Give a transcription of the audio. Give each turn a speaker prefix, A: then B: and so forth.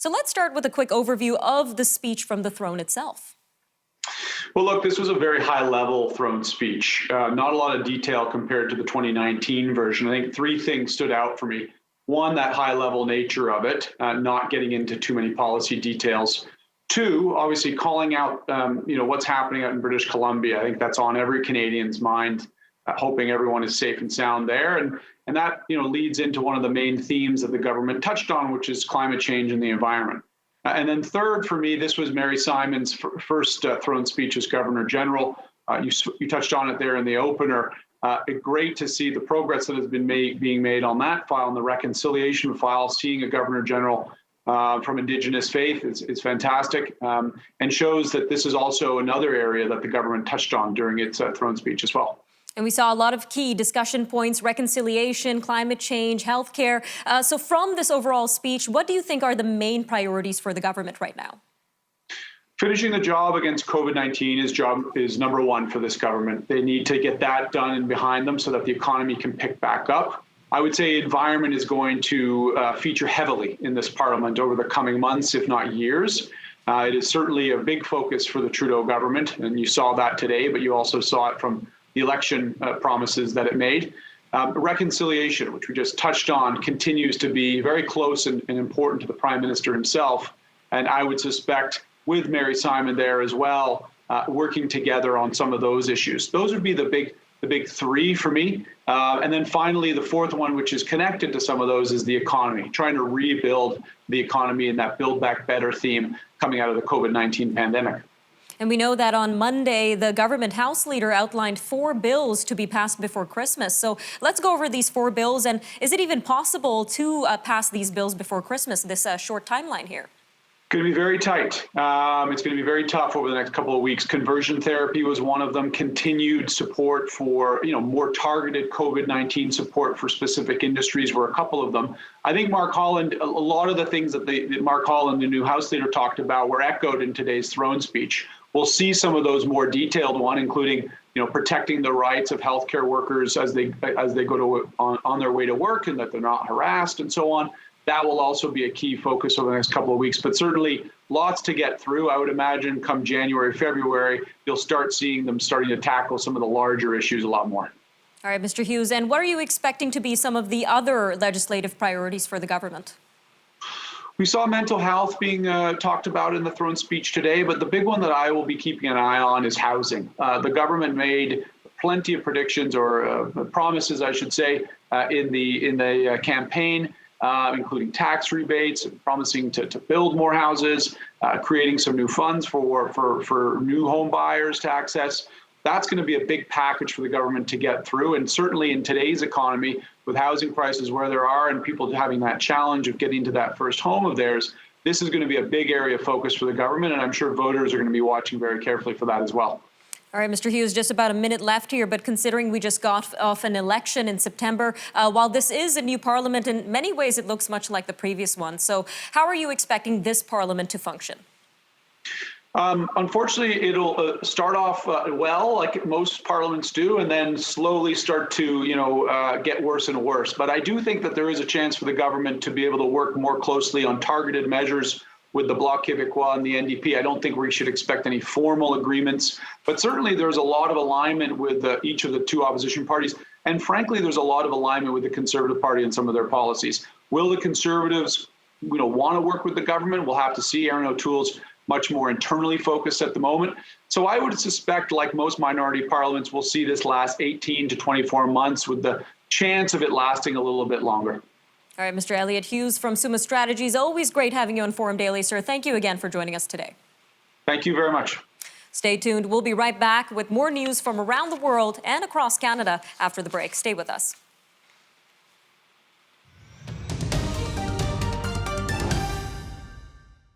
A: So let's start with a quick overview of the speech from the throne itself.
B: Well, look, this was a very high-level throne speech. Not a lot of detail compared to the 2019 version. I think three things stood out for me. One, that high-level nature of it, not getting into too many policy details. Two, obviously calling out, what's happening out in British Columbia. I think that's on every Canadian's mind, hoping everyone is safe and sound there. And that, leads into one of the main themes that the government touched on, which is climate change and the environment. And then third, for me, this was Mary Simon's first throne speech as Governor General. You touched on it there in the opener. Great to see the progress that has been being made on that file, and the reconciliation file. Seeing a Governor General from Indigenous faith is fantastic, and shows that this is also another area that the government touched on during its throne speech as well.
A: And we saw a lot of key discussion points: reconciliation, climate change, healthcare. So from this overall speech, what do you think are the main priorities for the government right now?
B: Finishing the job against COVID-19 is number one for this government. They need to get that done and behind them so that the economy can pick back up. I would say environment is going to feature heavily in this parliament over the coming months, if not years. It is certainly a big focus for the Trudeau government, and you saw that today, but you also saw it from the election promises that it made. Reconciliation, which we just touched on, continues to be very close and important to the Prime Minister himself. And I would suspect with Mary Simon there as well, working together on some of those issues. Those would be the big three for me. And then finally, the fourth one, which is connected to some of those, is the economy, trying to rebuild the economy and that Build Back Better theme coming out of the COVID-19 pandemic.
A: And we know that on Monday, the government House leader outlined 4 bills to be passed before Christmas. So let's go over these 4 bills. And is it even possible to pass these bills before Christmas, this short timeline here?
B: Going to be very tight. It's going to be very tough over the next couple of weeks. Conversion therapy was one of them. Continued support for, more targeted COVID-19 support for specific industries were a couple of them. I think Mark Holland, a lot of the things that Mark Holland, the new House leader, talked about were echoed in today's throne speech. We'll see some of those more detailed ones, including, protecting the rights of healthcare workers as they go on their way to work, and that they're not harassed and so on. That will also be a key focus over the next couple of weeks, but certainly lots to get through. I would imagine come January, February, you'll start seeing them starting to tackle some of the larger issues a lot more.
A: All right, Mr. Hughes, and what are you expecting to be some of the other legislative priorities for the government?
B: We saw mental health being talked about in the throne speech today, but the big one that I will be keeping an eye on is housing. The government made plenty of predictions, or promises, I should say, in the campaign, including tax rebates, promising to build more houses, creating some new funds for new home buyers to access. That's going to be a big package for the government to get through. And certainly in today's economy, with housing prices where there are and people having that challenge of getting to that first home of theirs, this is going to be a big area of focus for the government. And I'm sure voters are going to be watching very carefully for that as well.
A: All right, Mr. Hughes, just about a minute left here, but considering we just got off an election in September, while this is a new parliament, in many ways it looks much like the previous one. So how are you expecting this parliament to function?
B: Unfortunately, it'll start off well, like most parliaments do, and then slowly start to, get worse and worse. But I do think that there is a chance for the government to be able to work more closely on targeted measures with the Bloc Québécois and the NDP. I don't think we should expect any formal agreements, but certainly there's a lot of alignment with each of the two opposition parties. And frankly, there's a lot of alignment with the Conservative Party and some of their policies. Will the Conservatives, want to work with the government? We'll have to see. Aaron O'Toole's much more internally focused at the moment. So I would suspect, like most minority parliaments, we'll see this last 18 to 24 months with the chance of it lasting a little bit longer.
A: All right, Mr. Elliot Hughes from Summa Strategies. Always great having you on Forum Daily, sir. Thank you again for joining us today.
B: Thank you very much.
A: Stay tuned. We'll be right back with more news from around the world and across Canada after the break. Stay with us.